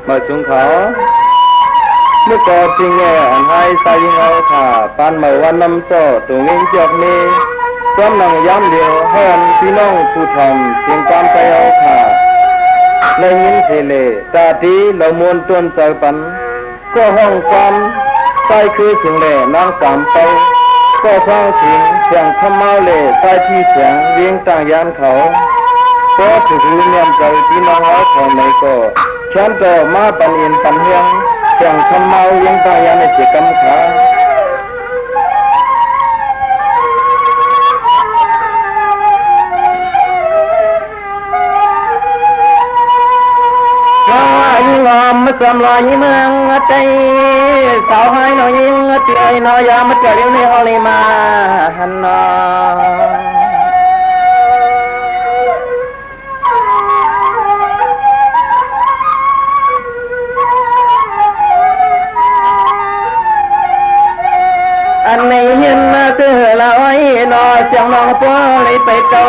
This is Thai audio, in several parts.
มาชุงเขาเมื่อก่อนจริงแง่อันให้ใส่ยิงเอาค่ะปานเมื่อวันน้ำโซ่ตัวเงินจอกมีซ้อมนังย้ำเดียวให้อันพี่น้องผู้ทำเสียงความใจเอาค่ะในยินเทเลตาดีเรามวนต้นใจปันก็ห้องความใจคือเสียงเล่นางสามไปก็ท้องถิงเสียงขมเมาเล่ใต้ที่เสียงเวียงต่างยานเขาก็ถือเนียมใจพี่น้องเอาเขาในก็ฉันก็มาปันอินปันเฮียงเสียงขมเมาเวียงต่างยานในเจกำขายิงอมมาสมลอยเมืองใจสาวให้หน่อยยิงเตียหน่อยยามาเจอเรื่องในฮอลลีมาฮันนออันนี้เห็นมาเจอละอ้อยนอเสียงน้องป้อเลยไปต่อ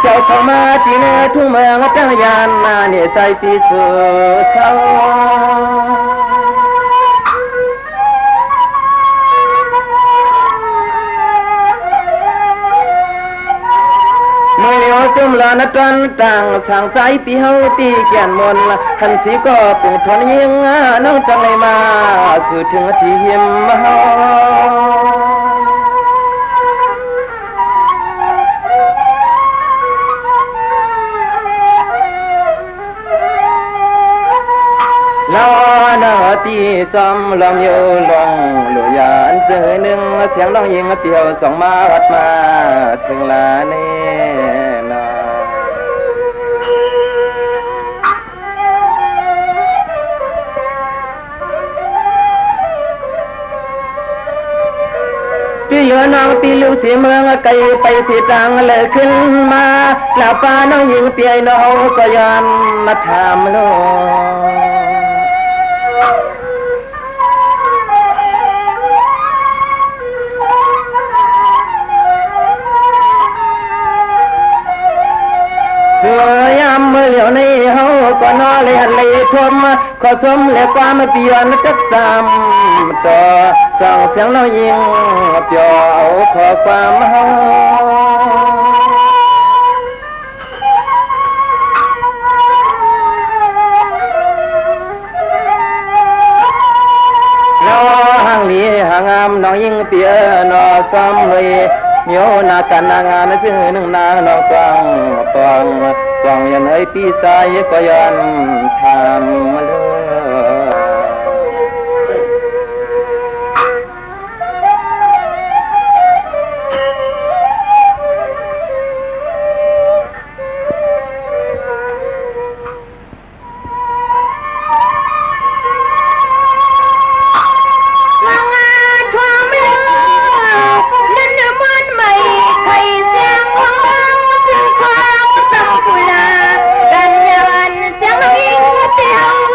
เจ้าเข้ามาที่เนื้อทุ่งเมืองเจ้ายานนาเนี่ยใจปีสุดเศร้าเมื่อเลี้ยวจุ่มลานตันต่างสั่งใจปีเฮาตีแก่นมนทันสีก็ปุ่งทนยิงน้องจังเลยมาสู่ถึงที่หิมเฮาลาตีจำลำโยลงหลุยานเจอหนึ่งเสียงร้องยิงเตียวส่องมาวัดมาถึงลาเนนาพี่เหลือน้องพี่ลูกเสียเมืองไกลไปที่ต่างเลยขึ้นมาแล้วป้าน้องยิงเปียน้องก็ยันมาถามโลยามเมื่อเหลียวในเฮาก็นอเลยหันเลยทมขอสมและความเปลี่ยนจักสามต่อส่องเสียงเรายิงเปียวเอาขอความเฮาน้อห่างหลีห่างงามน้องยิงเปียนอซ้ำเลยโยนากันนางานซึ่งหนึ่งนางนองฟังปองยันเอ้ยปีสายก็ยันทำมาเลยHãy subscribe cho kênh Ghiền Mì Gõ để không bỏ lỡ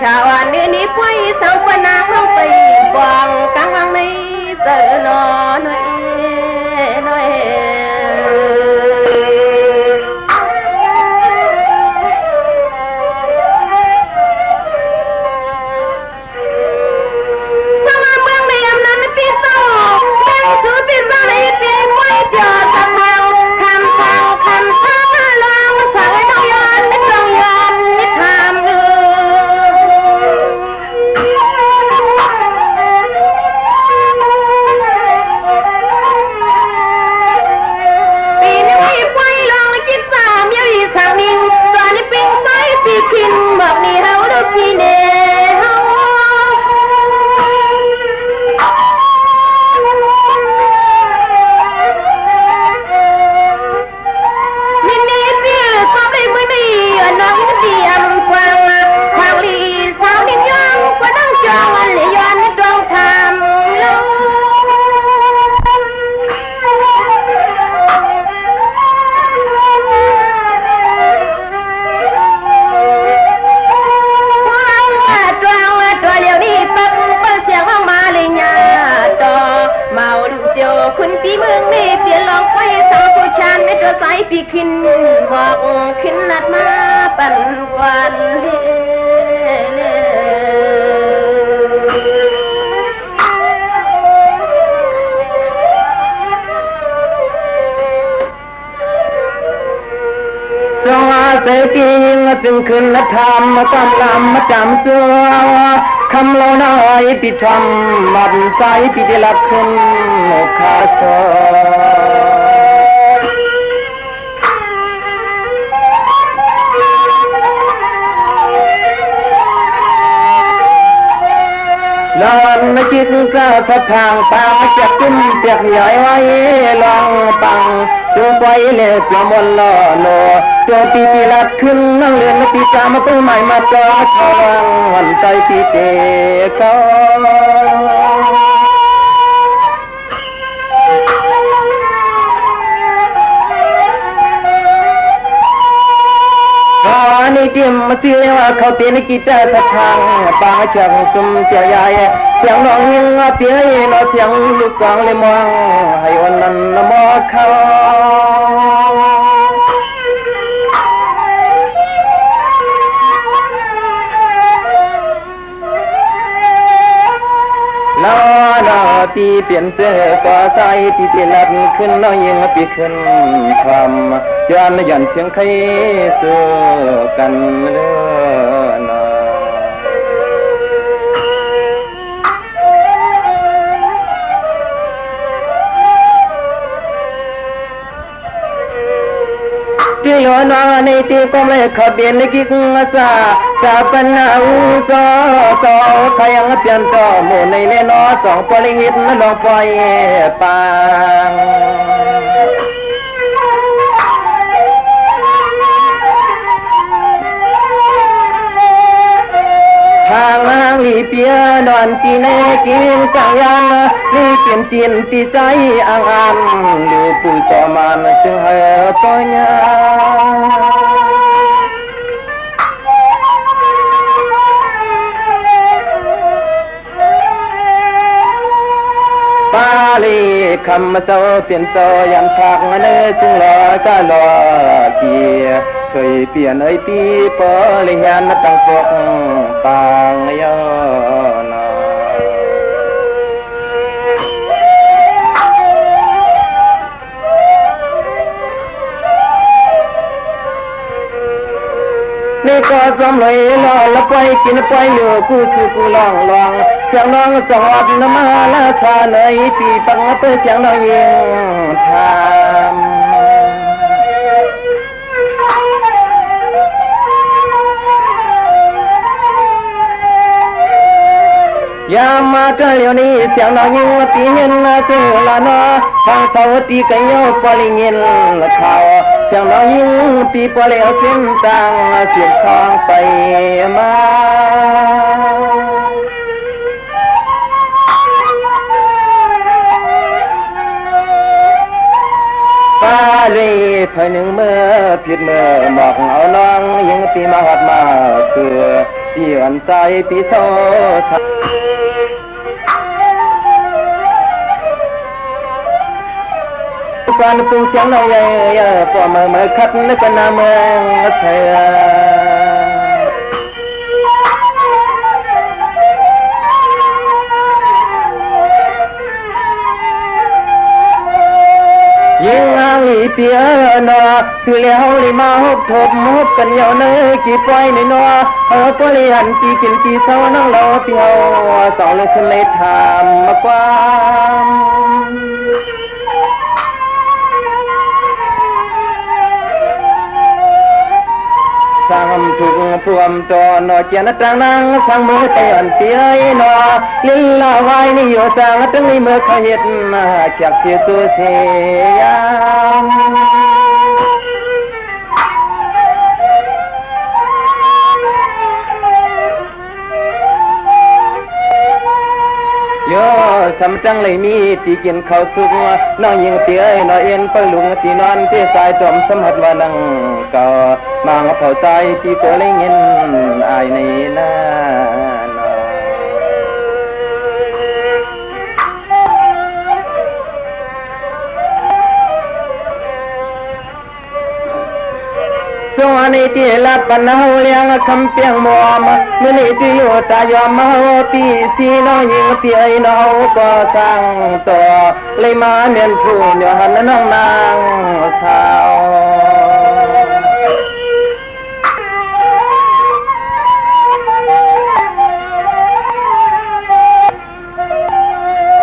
chào anh đi quay sang quên nàng không phải quàng căng ngang này giờ nó nóiปีขินบอกขินนัดมาปั่นกวนสวัสดีกิงจึงขึ้นและทำกำลำมาจำเสือคำเล่าน้อยปิดทำมันใจปิดลับขึ้นขาซอลอนไม่คิดก็สะพางตาจะขึ้นเปียกใหญ่ไว้ลองปังจูไว้เล็บละมนละโนตัวตีตีลัดขึ้นนั่งเรียนตีสามมาตู้ใหม่มาจ้าทองวันใจตีเตะก็นี่เตรียมมาเสียว่าเขาเตียนกีตาร์สะทางปางเชียงซุ่มเจียใหญ่เสียงน้องยิงเปียนเสียงลูกกองเลยมองให้วันนั้นละมอเขาลาตีเปลี่ยนเสื้อก็ใส่ตีเปลี่ยนลัดขึ้นน้องยิงปีขึ้นทำย้อนยันเชียงไข่เสือกันเรื่อนาที่ย้อนในที่ก็ไม่ขับเบียนในกิกษาจะเป็นอุโสโสใครยังเปลี่ยนต่อหมู่ในเล่นอสองปลิงิตลองปล่อยปางทางลีเปียนอนจีเนกินจังยันลีเปลี่ยนจีนตีใจอ่างอันหรือผู้จอมันจึงเหอปัญญาปาลีคำเจ้าเปลี่ยนโตยันพักเนื้อจึงรอก็รอเกียเคยเปลี่ยนไอปีปอลิยันตั้งพวกปางยอนานี่ก็สมเลยรอละไปกินไปเหลือกูคือกูลองเสียงน้องสอดน้ำมาละชาเลยปีปังเปิดเสียงน้องยิงทยามมาเกลียวนี้เสียงน้องยิงตีเห็นเจอละนอทางเสาตีกันโยปลิงินข่าวเสียงน้องยิงปีปลียวเส้นตังเสียงคองไปมาปาลีเธอหนึ่งเมื่อผิดเมื่อหมอกเอาน้องยิงปีมาหัดมาคือ ที่อันใจปีโซการปูเสียงน้อยพอมาคัดนึกกันนาเมืองเธอยิงอาลีเปียนอสื่อเลี้ยวลิมาฮบทบมบกันยาวเนยกี่ปล่อยในนอปลิหันกี่กินกี่เศร้านั่งเราเปียวสองเลยขึ้นเลยถามมากว่าสร้างถุงพวมจอนอเจียนตรังนางสร้างมือไปอ่อนเสียนอลิลลาวายนิโยสร้างตั้งในเมื่อขยิดเขียกเสียตัวเสียโยสำจังเลยมีที่กินข้าวสุกน้องยิงเตี้ยน้อยเอ็นไปลุงที่นอนที่สายจอมสมหัดว่านังเก่ามังเผาใจที่ตัวเล่งเงินอายในหน้าส่วนนี้ที่ลับปัญหาเลี้ยงคำเปียงมัวมาเมื่อนี้ที่อยู่ตายอมมาปีสีน้องยิงเตี้ยน้องก็สร้างตัวเลยมาเมียนผู้ยอหันน้องนางสาว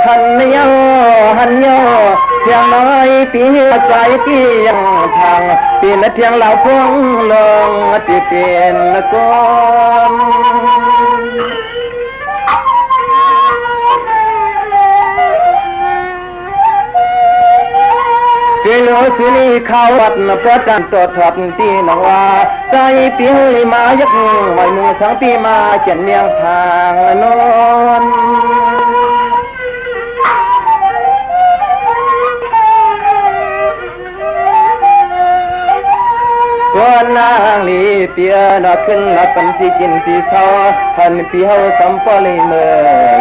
หันโยเพียงน้อยปีใจที่ยังทางปีนเทียงเหล่าพวงลงที่เป็นกลเกลือสุนีข้าววัดพระจันทร์ตัวถอดที่นว่าใจปีมายักไว้มือสังปีมาเจ็นเมียงทางนนวันนางลีเปียนขึ้นนับเป็นที่กินที่เศร้าพันปีเฮาสัมปะเลยเมื่อ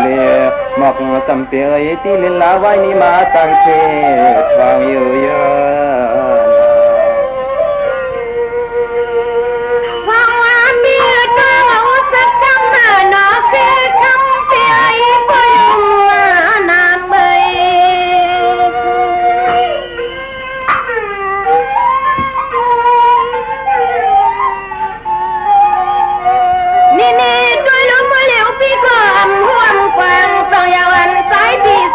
เลียหมอกสัมเปียที่ลินลาไว้นี่มาตั้งเททางอยู่เยอะวังวันมีตัวเอาสักจำมาหนอคือคำเปียพอยนามเบย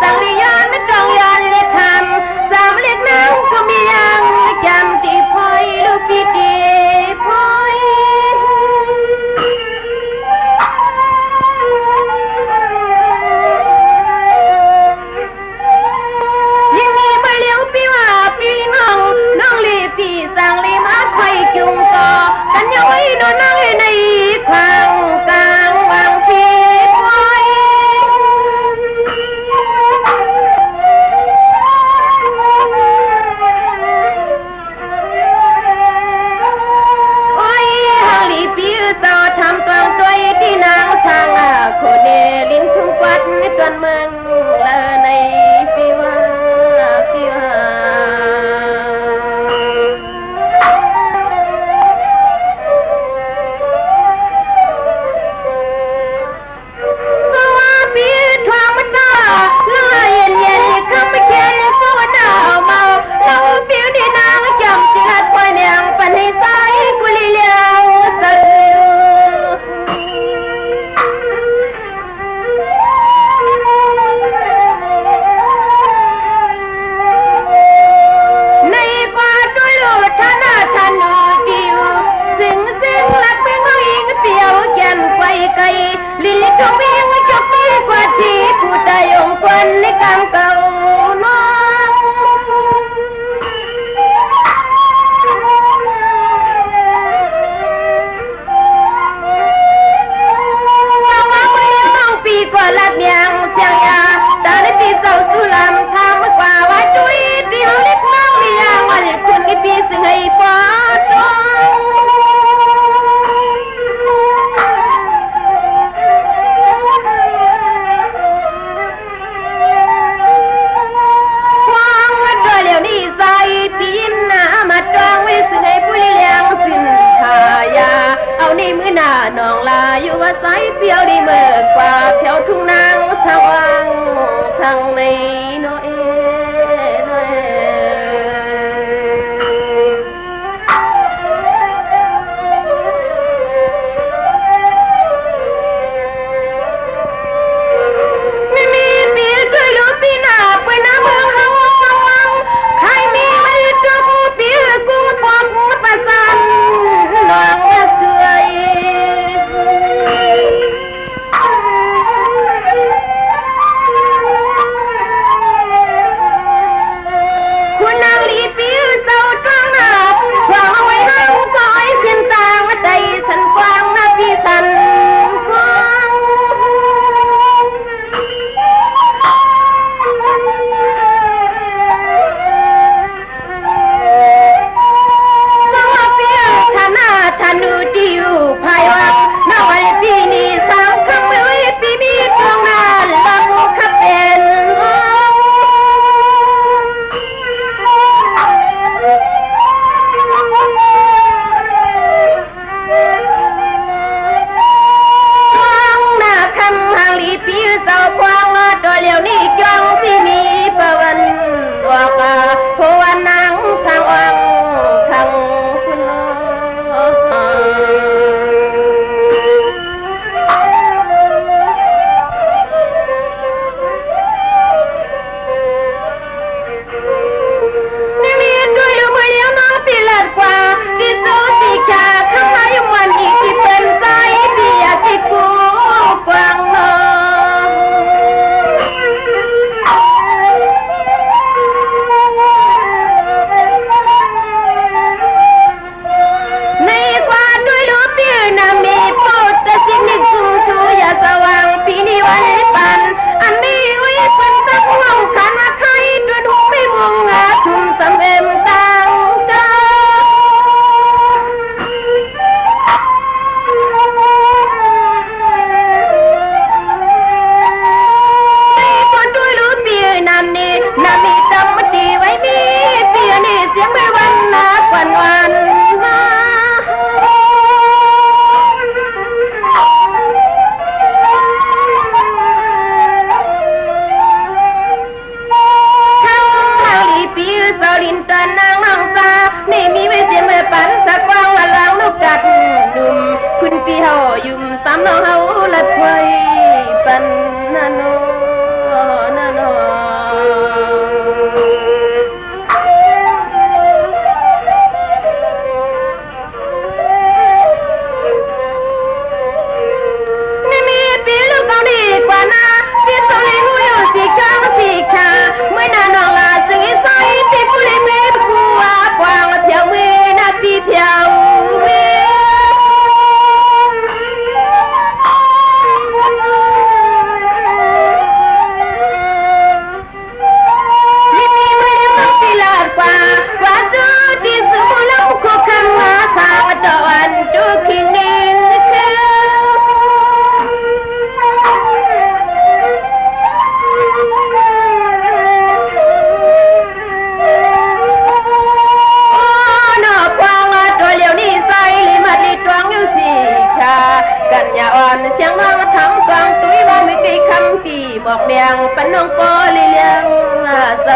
สังริยานตรองยานเล็กทำสามเล็กน้ำก็มียังจำที่พอยลูกพี่ดีพอยยังมีมาเลี้ยวพี่ว่าพี่น้องลีพี่สังลีมาไข่จุงก่อกันยังไม่โดนนั่งในข้างกลางวางพี่พอยต่อทำกลางตัวที่นางทางโคเดลินทุ่งปัดในตอนเมืองเลในปีว่าปีทวงมันตาเลื่อยเย็นคำไม่เขียนสู้ดาวเมาเราปีที่นางจำจิรัดปล่อยเนียงปันให้ใจกุลีเลี้ยวตื่นไกลลิลิทวีไม่จบปีกว่าที่ผู้ใดองค์คนในกำเก่าน้องมาไม่น้องปีกว่าลัดยังเสียงยาตาได้ปีเศร้าสุลำทำกว่าว่าจุยที่เขาเล็กน้องมียาวันคุณในปีซึ่งให้ปอด สายเปียวดีเมื่อกว่าแถวทุ่งนางทางวังทางในโนเอโนเอไม่มีปีช่วยเหลือปีหน้าไปน้ำเมืองหางวังใครมีไม่จุกปีกุ้งปอกประสันนางแม่เสือยคุณนางลีปีเจ้าตรังหน้าวางเอาไว้ห้างซอยเส้นตางใจสันกว้างนะพี่สันกว้างท่านดูดีอยู่ภายวังนวันปีนี้สามครั้งไม่ปีนี้ตรงหน้าลังขับเป็นวังหน้าคำหางลีปีเสาพวงตัวเหลียวนี่จองที่มีประวันว่าพวันนางทางวังทางกว่าที่โซสิกาข้างในมันอีกที่เป็นใจเบียดที่กูกวางนอในกว่าด้วยรูปที่นามีโปรดแต่สิ่งนี้สูงชูอย่าสว่างปีนี้วันปันอันนี้วิเป็นสักลงขันมาไทยด้วยทุกไม่บุงอาทุ่มสำเอ็มตังใจนามีจำมาดีไว้มีเปียนี่เสียงไม่วันนะกวันวันมาทั้งหางลีปีสอลินตอนนางน้องตาไม่มีไว้เสียเมื่อปันสักวางละล้างลูกกัดนุ่มคุณปีเฮายุ่มซ้ำน้องเฮาละถวยปันนาโนนาโนกว่านาที่สุริหุยสีขาวสีขาเมื่อนานองลาสิงใสที่ผู้เล่นเมื่อผู้ว่ากวางเพียวเมื่อนาปีเพียวเมื่อที่มีไม่ได้มาพิลาดกว่าว่าดูที่สุแล้วคุกคำมาสาวตะวันดูคินินกันยาอ่อนเสียงน้องทำกลางตุ้ยว่าไม่เคยคำปีบอกเบียงปันน้องปอเลี้ยงเส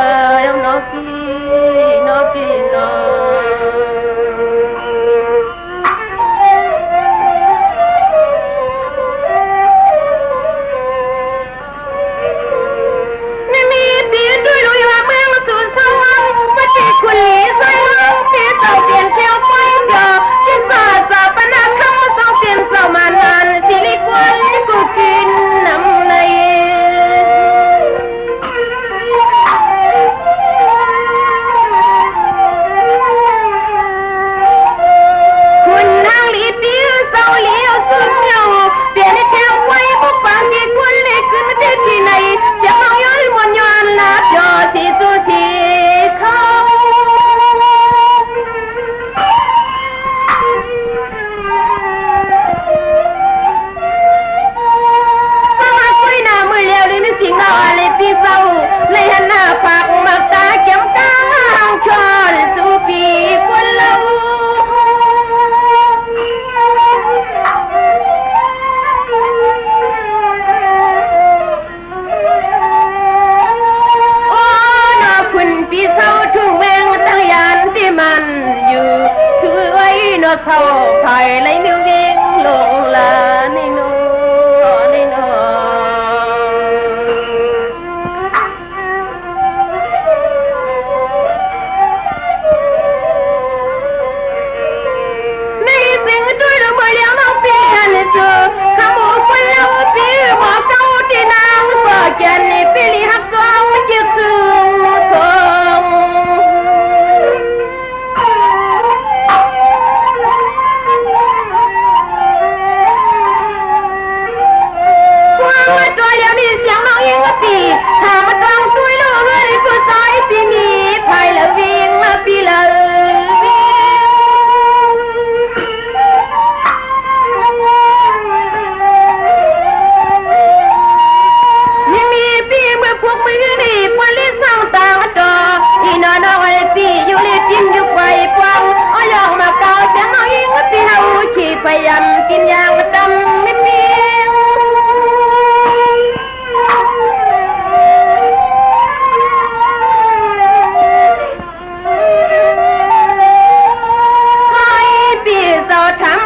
ยนอกีนอกีนอไม่มีปีด้วยลุยว่าเมืองสู่สวรรค์ปฏิคุณลีใส่ห้องที่เต่าเปลี่ยนเที่ยวไปเจอที่สาสาปนาคำต้องเปลี่ยนเสามานานสิลิกวนกูกินน้ำใน lời nhưng mi pi mưa phúc mưa đi qua lên sang tàng trò thì nó ai pi du lịch chim du quay quăng ở lòng mà cao chẳng nói yên pi hậu chỉ phải dầm kim giang tâm mi pi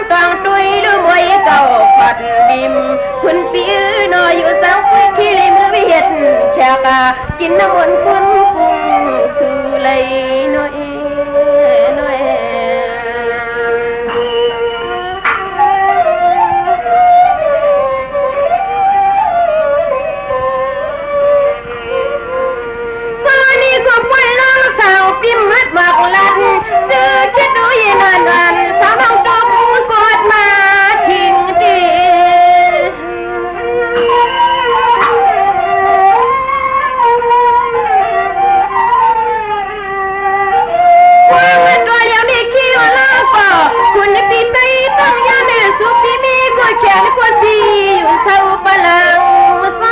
toàn đuôi đôi môi cầu phật niệm quân phía nóอยู่สังคุยขี้เลยมือวิเหตุแค่กากินน้ำมันคุณปุงคือเลยน้อยน้อยสานีก็ปล่อยล้างสาวปิ่มมัดหมากลัดเจอคิดดูยันนานสาวน้องจบกอดมาทิ้งดีว่าตัวอย่างนี้คิดว่าลาป่าคุณปีไตต้องยันสุปีมีก็แขนก็สีอยู่เท่าพลังไฟ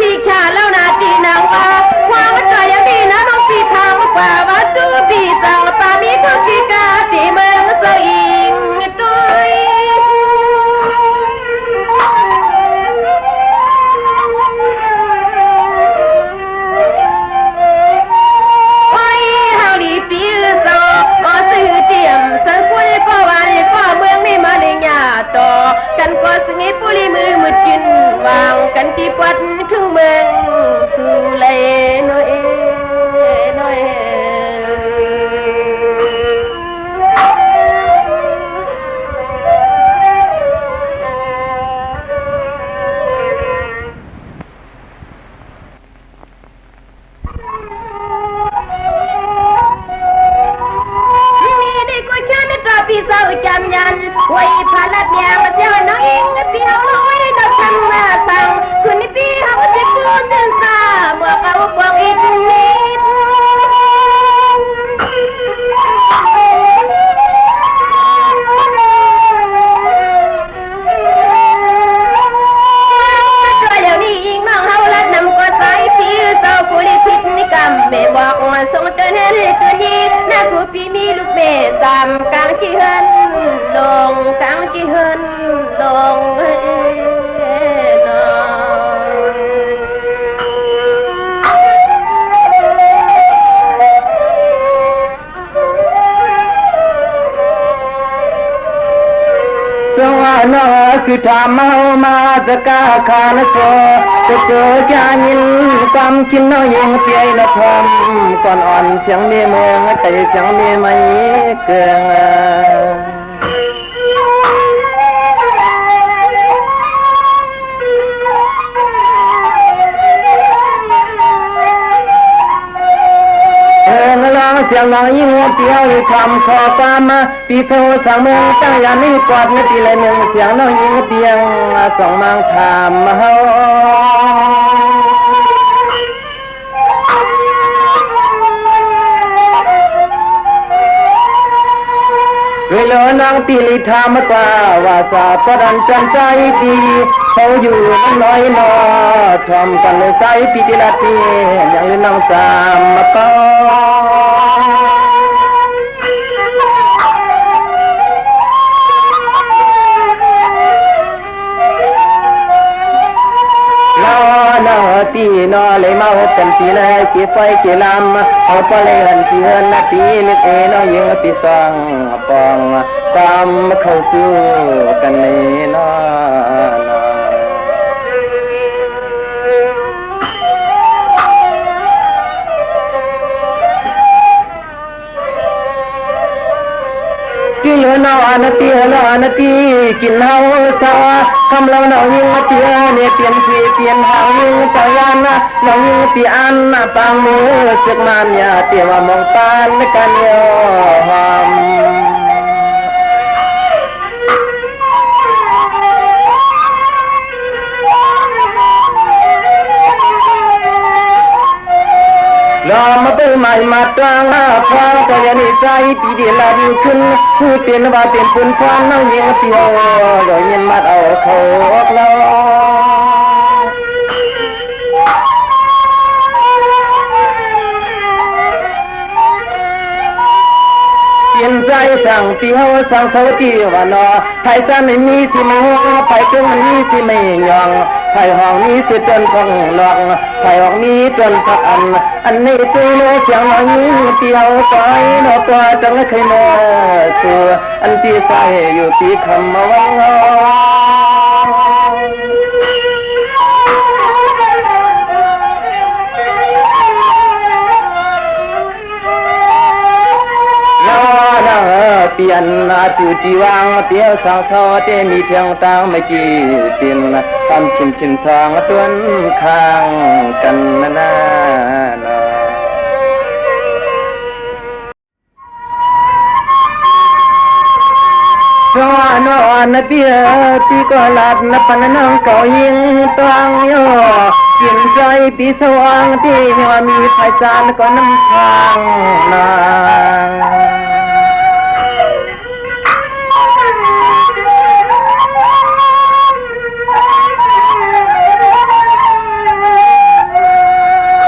ที่ข้าแล้วนาตีนางว่าความว่าใจยังดีนะน้องปีทางกว่าว่าจูปีสังปามีเขากีกาตีเมืองเสอิงด้วยไว้เฮาดีปีสอมาซื้อเตรียมสังคุยก็วันก็เมืองไม่มาในหญ้าต่อกันก็สิงปุริมือมืดกินวางกันที่ปัดถึงเมืองสู่เลยน้อยน้อยพี่สาวจำยันไว้พาลัดยามาเจ้าน้องเองพี่เอาน้อยเราทำมาสั่งคุณนี่พี่เขาจะกูเดินซาเมื่อเขาบอกอีกนิดตัวเดี๋ยวนี้ยิงน้องเขาลัดนำก็ใส่พี่สาวกุลิพิษนิกรรมไม่บอกมาส่งเดินเห็นตัวนี้น่ากูพี่มีลูกเมย์สามกลางที่เฮินลงกลางที่เฮินลงno sutama ma zaka khan so to janin kam kin no yeng pi na tham kon on siang me mong tai siang me mai keng Siang nang ing tiao tham kho tam pi tho sang mong tang ya ni kwat ni ti le mong siang nang ing tiang song mang tham hoเวลานางตีลิธามกว่าวาสาพดันจันใจดีเขาอยู่น้อยนอทอมกันเลยใจปีติลาตีอย่างลืนางสามมาก็ตีนอเลยมาหกกันตีเลยกี่ไฟกี่ลำเอาไปเลยหันที่เฮินนาตีนึกเอนอยิงตีสังปองตามเข้าสู่กันนี่นอ Kilo na anati kinau sa kamlau na yung tia ne tian si tian hang yung tayan na yung tian na pamu sekman ya tiwa mong pan kan yo ham รอมาไปใหม่มาตรางหน้าพางก็ยันใจปีเดียลาดีขึ้นผู้เตียนว่าเตียนปุ่นฟ้าน้องยิงเตียวโดยยินมาเอาเขาออกแล้วเตียนใจสั่งเตียวสั่งเขาตีว่านอไผ่ซันไม่มีที่ไม่ห้องไผ่เจ้ามันมีที่ไม่ยองไผ่ห้องนี้สิจนคงหลอกไผ่ห้องนี้จนพักอันนี้ตัวโลเสียงน้อยเตียวไปนอกตัวจังเคยมาตัวอันที่ใส่อยู่ที่คำมาวังเปลี่ยนจุดที่วางเตียวสังทอเตมีเทียงตางไม่กี่ปินทำชินทางต้นข้างกันนาเพราะนอนเตียปีก็หลับนับปนน้องเก่ายิงตังย่อกินใจปีสว่างที่ว่ามีไฟจานก็น้ำทางนา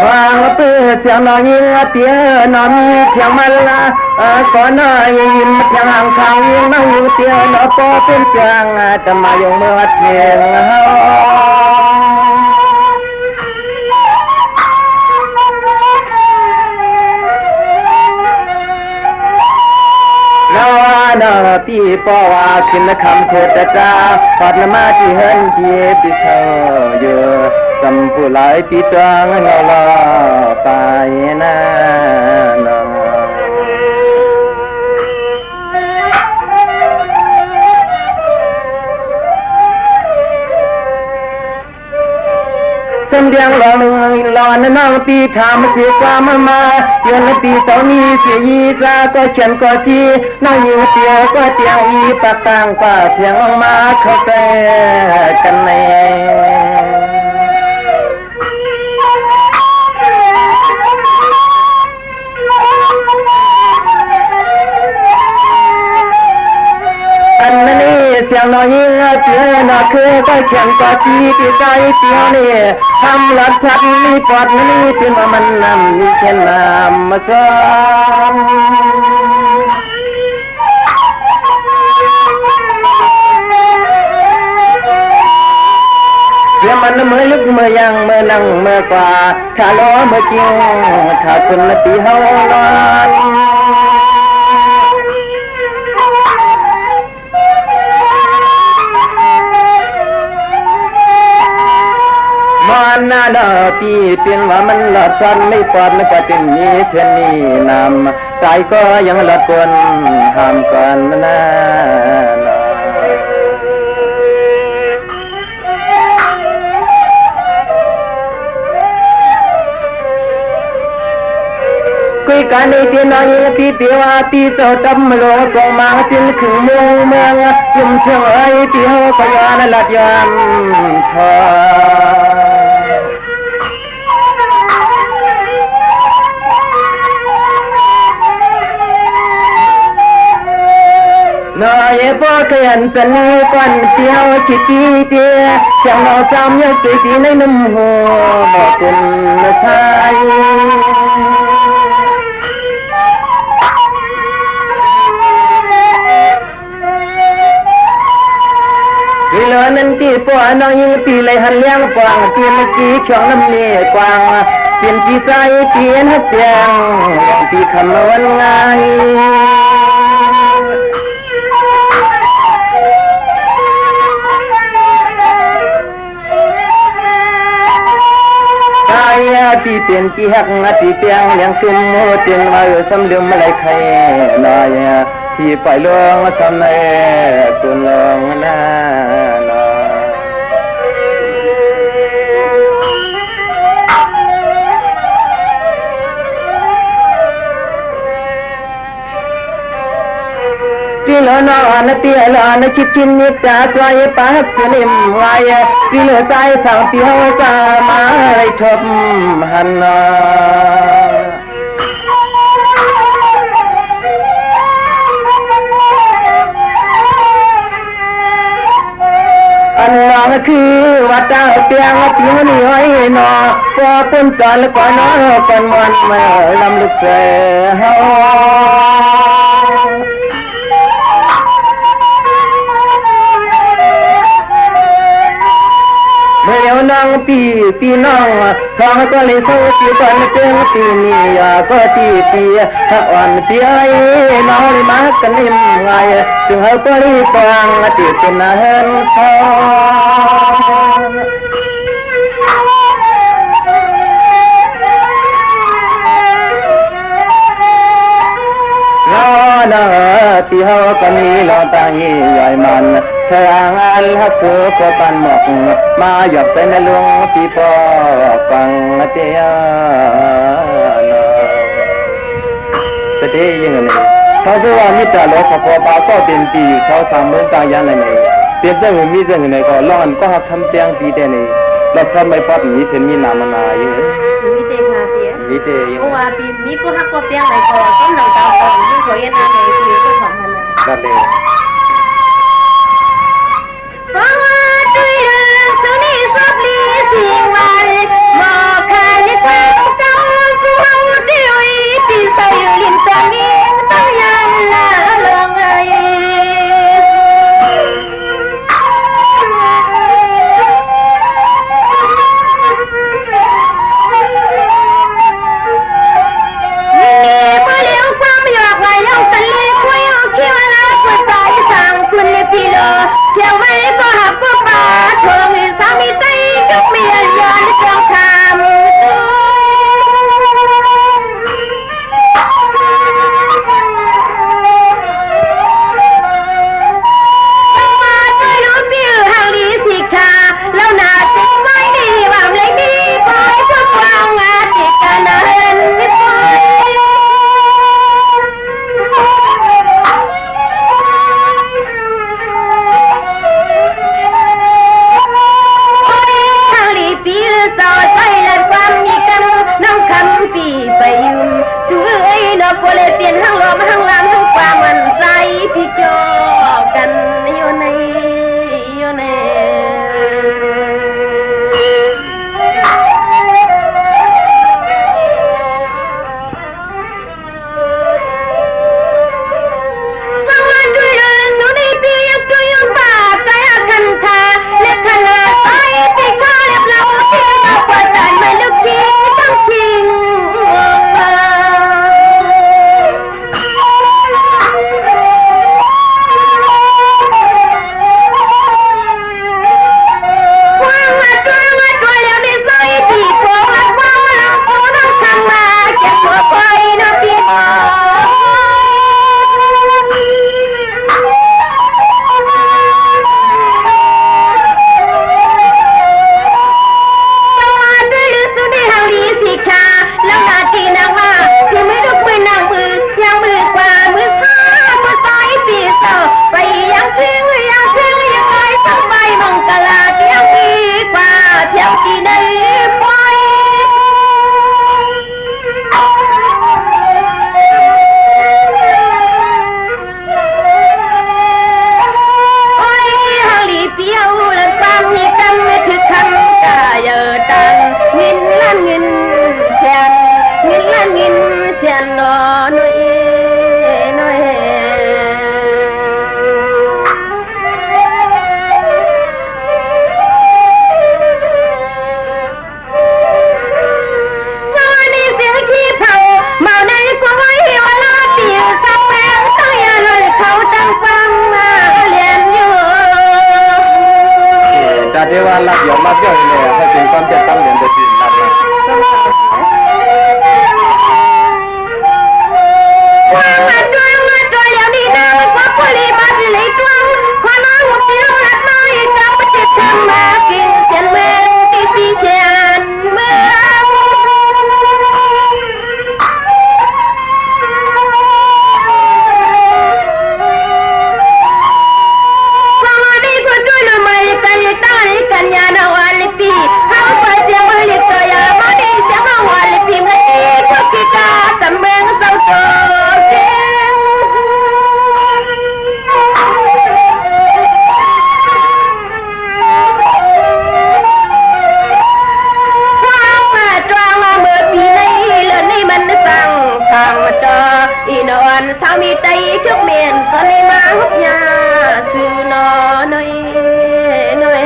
วางเปิดเสียงน้อยยิงเตียนอนเสียงมันละก่อนน้อยยินเสียงห่างข้างยิงน้องอยู่เตียนอปอเป็นเสียงจะมายงเมื่อเทียงพี่ป้อว่าขึ้นคำเทศจ้าพอดมาที่เฮินที่ปีเธออยู่จำผู้หลายปีจางเงาลาไปนาสำเดียงรอหนึ่งรอนั่นน้องปีถามเสียความมาเยือนปีเสานี้เสียยีจ้าก็เขียนก็จีนั่งอยู่เตียวก็เตียวอีปากต่างป่าเสียงออกมาเข้าใจกันในอันนี้เสียงน้อยยิงเจือนาคือก็เขียนก็จีที่ใจเตียวนี่ทำหลักชัดมีปอดนี่เป็นว่ามันนำมีเช่นนำมาซ้อนเสียมันเมื่อลึกเมื่อยังเมื่อนั่งเมื่อกว่าถ้าล้อเมื่อจริงถ้าคนละตีเฮาล้อนมันน่าดอปีเป็นว่ามันหลอดซ้อนไม่ปอดไม่กว่าจึงมีเช่นนี้นำใจก็ยังหลอดกวนห้ามกันนะคุยกันในที่น้อยที่เตียวที่เจ้าดำโลกองมาสิ้นขึ้นเมืองยุ่มเชื่อไอ้ที่เขาขยานลัดยานทอน้อยพอเขียนเป็นก้อนเตียวคิดที่เตียจังเราจำยังใจที่ในน้ำหัวบอกคุณชายวิลนันที่ปวน้องยิงตีเลยหันเลี้ยงกวางตีเมื่อกี้ช่องน้ำเนียกวางเปลี่ยนที่ใจเปลี่ยนหัดเสียงตีคำวันงานที่เปลี่ยนที่หักที่เปียงเลี้ยงขึ้นโมเตียงมาสำเร็จมาเลยใครนายที่ไปลงสำเนตุลงนาที่เหลือนอนเตี้ยเหลือนคิดกินนิดจะใจปากเสนิมไว้ที่เหลือใจสั่งเตี้ยวจะมาเลยชมหันนา ก้าวเตียงผิวนี่ห้อยนอพอปุ่นจอนแล้วก็นอกันมันมาลำลึกเสียเฮาเมื่อเอาน้องปีน้องทองก็เลยสู้ปีก่อนเจอปีนี้ก็ปีอ่อนเสียน้องมากันนิ่มไงจึงเอาไปฟังติดเป็นเฮินทองที่เฮาก็มีลอตาฮีใหญ่มันเธออันฮักคือก็ปันหมกมาหยอกเป็นลุงที่พอฟังเตียนสติยังไงเขาจะว่ามิตรโลกพอปาก็เป็นปีอยู่เขาทำเหมือนต่างยันอะไรเปลี่ยนเรื่องมีเรื่องอะไรก็ร้อนก็หักทำเตียงปีแต่นี่แล้วทำไม่พอมีเส้นมีน้ำมันมาเยอะมีเตงาเสียมีเตงโอ้ว่าปีมีก็ฮักก็เปียงอะไรก็ต้นหนังตาตองยิ่งสวยนาในปีก็ของมันนั่นเองฟังว่าตุยสุนีสับลีสิวันมอคาลิฟังเจ้าสุวรรณดิวปีใส่ลินจังยิงตั้งยันละลงเอ้ยเที่ยวไม่ก็หักก็ปาทวงสามีใจก็เมียย้อนเจ้าคำต้องมาช่วยรู้ผิวหางดีสิค่ะแล้วนาจิตไม่ดีหวังเลยมีคอยพวกเรางาจิตกันนั้นไม่ปล่อยก็เลยเปลี่ยนทั้งลมทั้งลามทั้งความมันใจพี่จอกันอยู่ในสวัสดีสุนีปียังตัวยังบาปใจคันทาเล็กขนาดไปที่ข้าเล็บเราที่เราเปิดใจไม่ลึกจริงต้องจริงเทวาลักยอมมาเที่ยวเนี่ยให้เป็นความเจ็บตั้งเรียนโดยสิ้นนับนะว่ามาด้วยอย่างนี้นะว่าคุลีบัดเลยตวงขอน้องหุบที่เราหัดน้อยจับประจิตทำมากินเสียนเมื่อที่ปีเชียนเมื่อกันยาดาวันปี อีนอนสามีใจชุกเมียนสนิมาหุบยาสื่อนอน้อยน้อย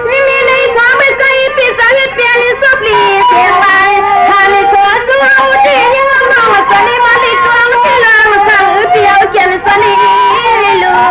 นี่มีในความไม่เคยปีศาจเปลี่ยนสับลีเสียงไปข้าไม่ขอสู้เอาที่ยังมองว่าสนิมาลีกลางที่ลางสั่งเปียวเขียนสนิลูก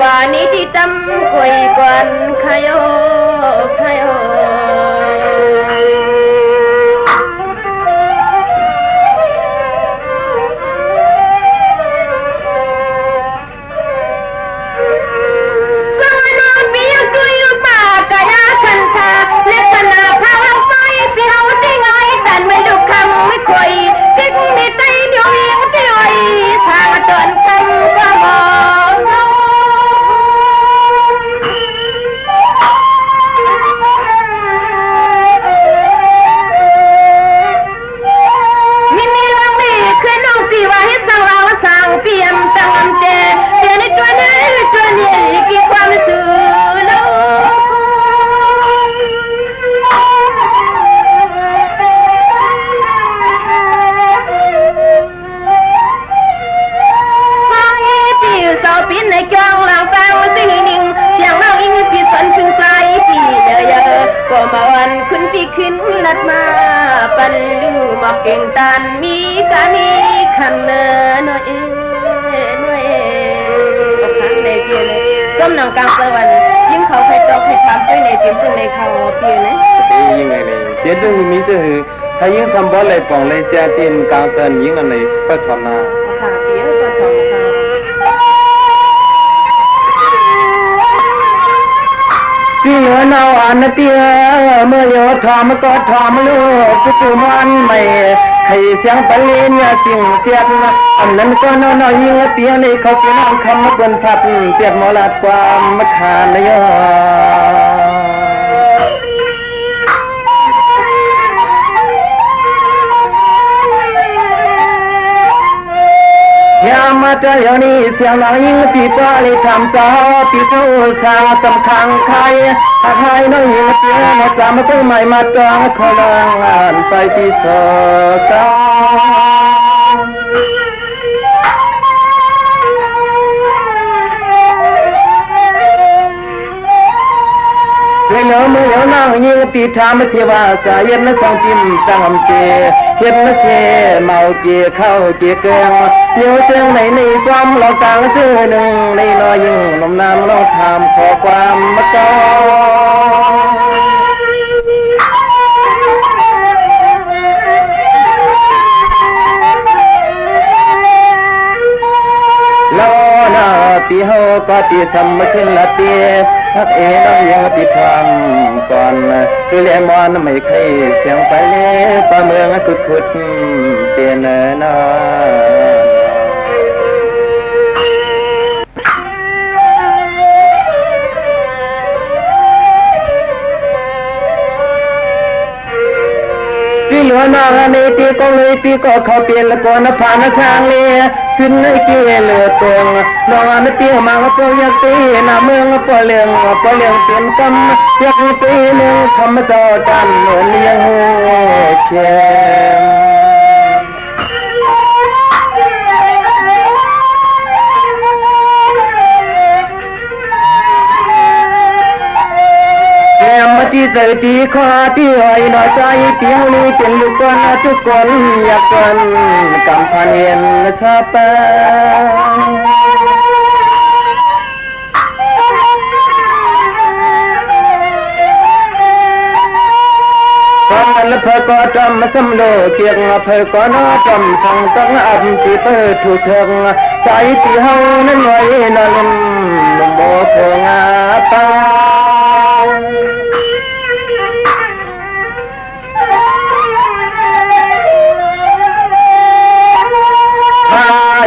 ว่านี้ที่จำกุยกวนขยโยขยโยขึ้นลัดมาปันลูหมอกเก่งตันมีกามีคันเนน้อยน้อยตกขังในเพียเลยก้มหนังกลางสวรรค์ยิ่งเขาใครตกใครทำด้วยในจิ้มซึ่งในเขาเพียเลยยิ่งไงเลยเจ้าจึงมีเจ้าหือถ้ายิ่งทำบ่เลยปองเลยเจ้าตีนกลางเกินยิ่งอะไรก็ทำนาค่ะเพียก็ทำค่ะพี่นาวานเตียเมื่อโยธอมก็ทอมลูกกุมันไม่ใครเสียงปลีเนี่ยสิ่งเสียงอันนั้นก็น้อยยิ่งเตียเลยเขาเป็นคำมาบนทับเปียกมลาดความมขานยอยามาเจออย่างนี้เสียงน้อยยิ่งปีป้าเลยทำต่อปีเท่าสาวสำคัญใครถ้าใครน้อยยิ่งเสียงมาจำมาต้องใหม่มาจองขอลองอ่านไปปีสอง งยิงปีธามเทวาสาเย็นสองจิ้มสังเจเฮ็ดเชเมาเกี่ยเข้าเกี่ยเกลืองเดี๋ยวเสียงในความเรากลางชื่อหนึ่งในลอยยิ่งนมน้ำลองถามขอความมาจอปีเฮาก็ตีทำมาขึ้นละเตียพักน้องยังตีทำก่อนดูแลมอนไม่เคยเสียงไปเลยป่าเมืองขุดเปลี่ยนนาปีเหลือนางในปีก็เลยปีก็เขาเปลี่ยนละก่อนผ่านทางเลยขึ้นในเกี่ยเลือตรงนอนเตี้ยมาก็อยากตีหน้าเมืองปอเลี้ยงเปลี่ยนกำอยากตีเมืองทำต่อกันเหมือนเลี้ยงหัวเชี่ยมาที่ใจที่ข้าที่หอยน้อยใจเพียงนี้เป็นลูกคนทุกคนอยากกันกำพันเย็นชาปาเพอก็จำมาสำโลเกียงเพอก็น้อจำสังตั้งอับที่เปิดถูกเชิงใจที่เฮานั้นไว้นอนลมโมโคงาปา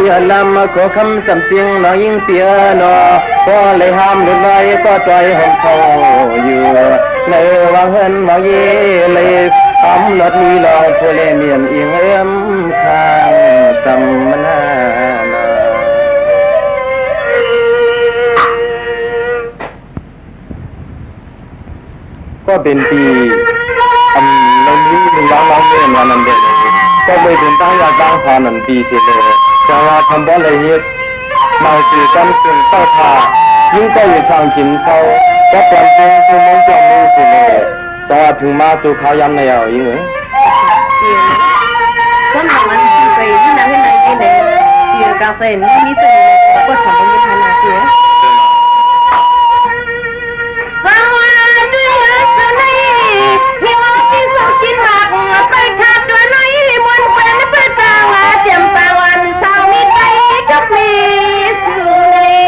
อย่าลำขอคำสำเสียงน้อยยิ่งเปียนอก็เลยห้ามหลุดลอยก็ใจห้องเขาอยู่ในวังเฮินวังเย่เลยทำรถมีลองผู้เล่เมียนเอียงเอื้อมข้างจำมันนาก็เป็นปีเรามีหนึ่งร้องเรียนวันนั้นเด่นก็เลยเป็นตั้งยาตั้งพอหนึ่งปีเสร็จเลยจังหวะทำบ่เลยเฮ็ดมาสื่อกันถึงเต้าท่ายิ่งก็อยู่ทางกินเขาก็ปล่อยเพลงคือมันจะมีเสร็จเลยจังหวะถึงมาสู่เขายำในเอายิ่งเหรอก็หนังมันที่ไปที่นั่งให้ไหนที่ไหนเกี่ยวกับเส้นมีเส้นก็ทำให้ทำมาเสียฟังว่าด้วยสุนัยนี่ว่าที่สุกินมากไปทัดตัวน้อยมวนเป็นไปตางเจียมตาวันเช้ามีไปกับมีสุนัย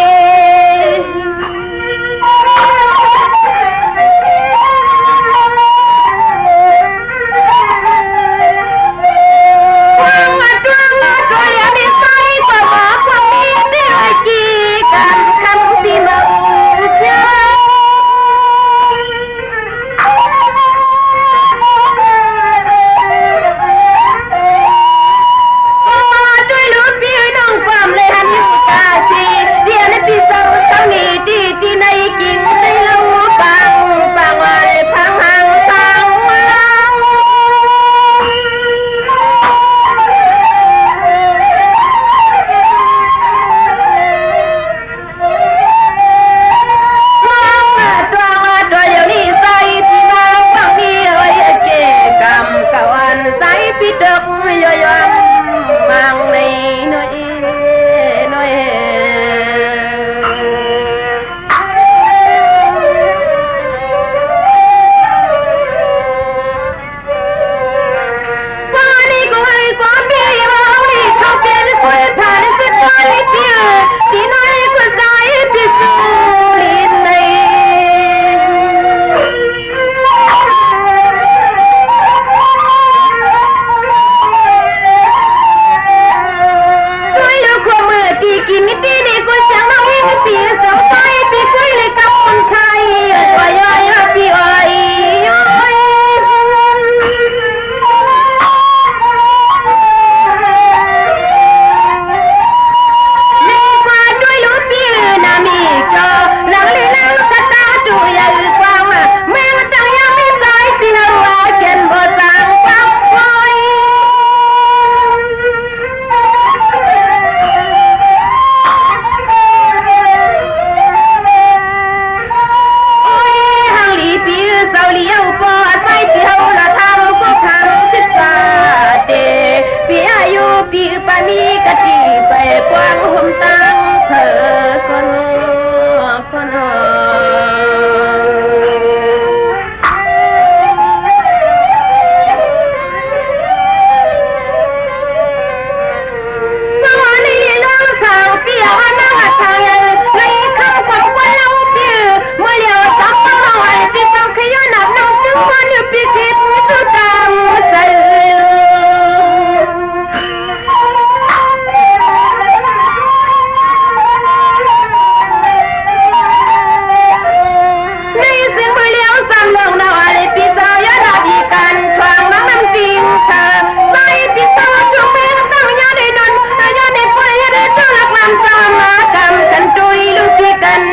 ให้ย้อนหนับน้ำจึงวันอยู่ปีคิดสุดดำใสในสิ่งมือเลี้ยวซ้ำลงนาวอะไรปีสาวยาดาดีกันทางน้ำน้ำจริงเธอใส่ปีสาวจงเมฆตั้งยาได้ดนยาได้ไฟยาได้เจ้าหลักลำสามากำกันจุยลูกจีกัน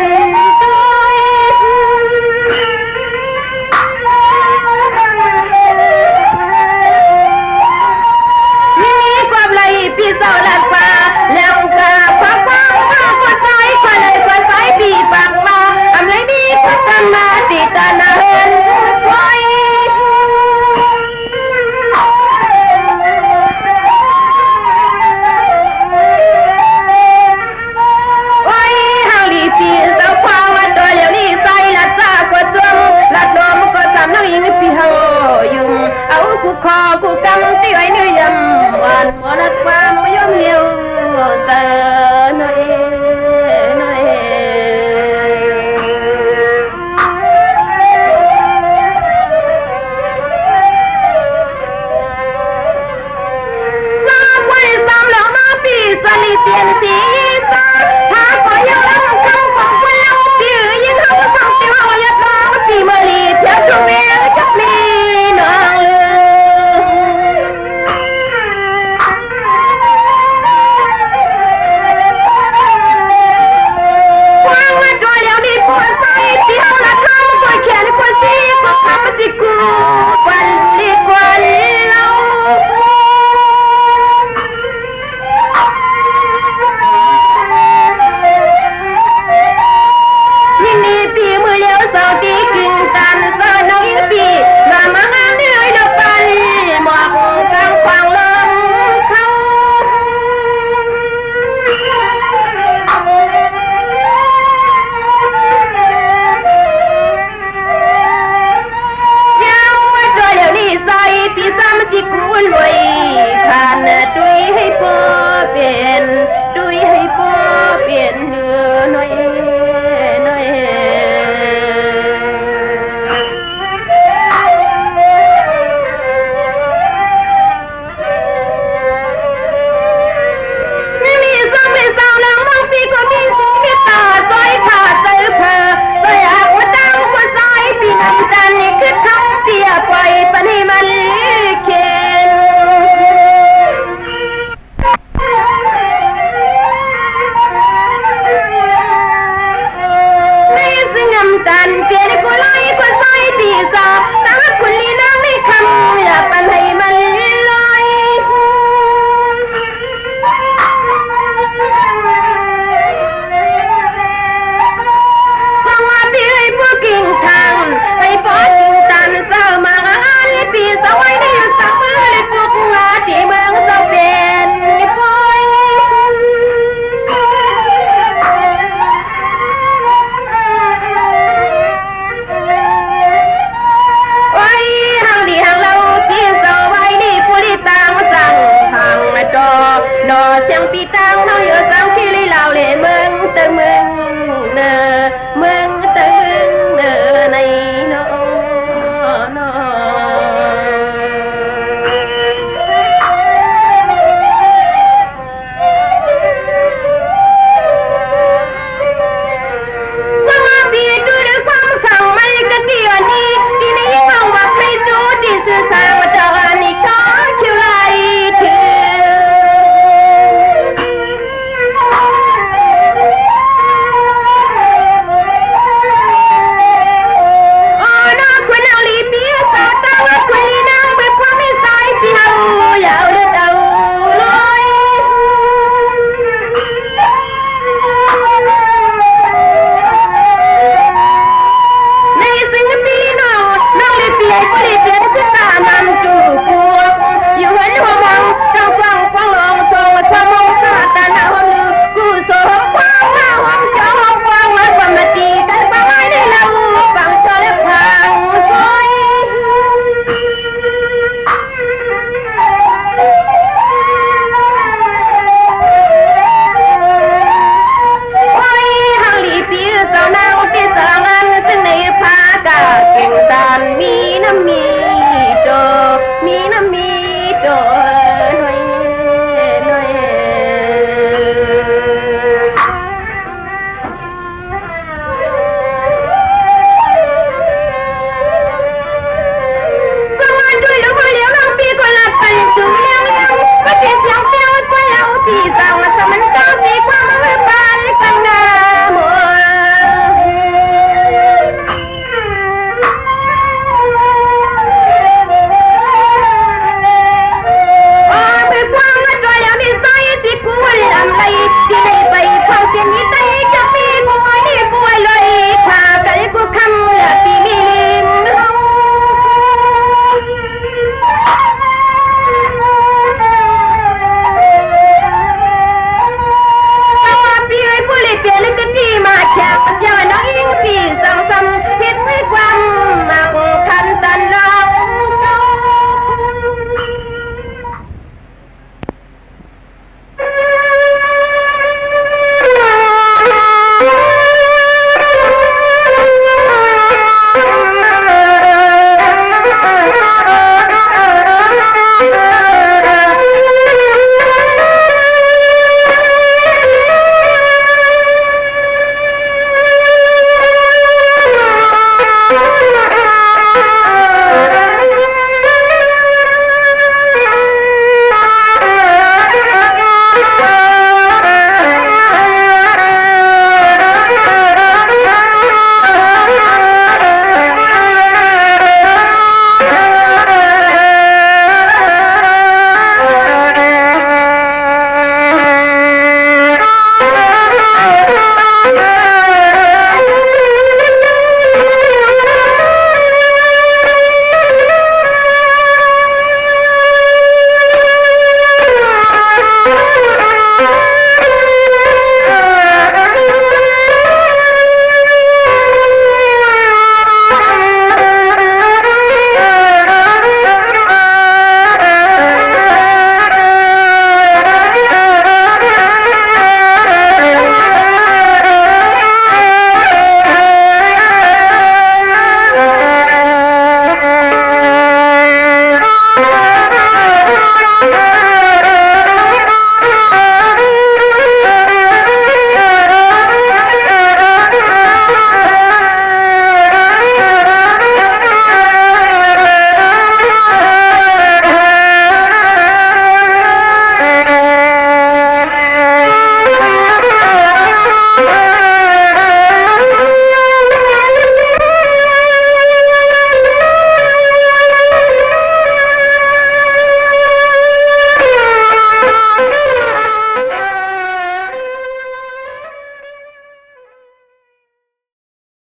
พี่สาวลัดฟ้าแล้วก็ควักคว้างข้าวก็ใส่ก็เลยก็ใส่ปีปากมาทำเลยมีก็ทำมาติดตาหน้าเห็นไว้ไว้ห่างลีปีสาวควางว่าตัวเหลียวนี่ใส่ลัดซ่ากว่าจ้วงลัดดมก็สามน้องยิงปีเฮายุ่งเอากูคอกูกำตีไว้เนื้อยำวันมอนัดฟ้าไม่ยอมเลี้ยวแต่หน่อยหน่อยลาไว้ซ้ำแล้วมาปีสลีเปลี่ยนสีฟ้าถ้าก็ยังรักคำของคุณแล้วปียิ่งเขาสั่งตีว่าอยากร้องสีมะลีเที่ยวชมเมฆจับลีนางลือกูวันลีกวันเรานี่ปีมือเลี้ยวเสาตีกิ่งตันเสาน้องยิงปีมามางานเหนื่อยดอกปันหมอกกลางควางลมเขาปีซ้ำจิกูรวยขันดุยให้พ่อเปลี่ยนดุยให้พ่อเปลี่ยนเนื้อหน่อยหน่อยมีซ้ำไม่สาวแล้วบางปีก็มีสีมีตาซอยขาดเสื้อผ้าซอยหักมาตั้งคนซอยปีน้ำจันนี่คือคำเสียไปปนิมันตันเปลี่ยนกูไล่กูใส่ปีศาจตาคุณลีน้ำไม่คำอย่าปันให้มันลอยฟังว่าพี่ให้พวกกิ่งทางให้พอกิ่งตันเศร้ามาอันปีศาจไว้ได้สักมือเลยพวกงาที่เมืองเศร้าเป็นพอยนอเสียงปีตังน้อยสั่งพี่ลีลาวเลยเมืองแต่เมืองเนอเมือง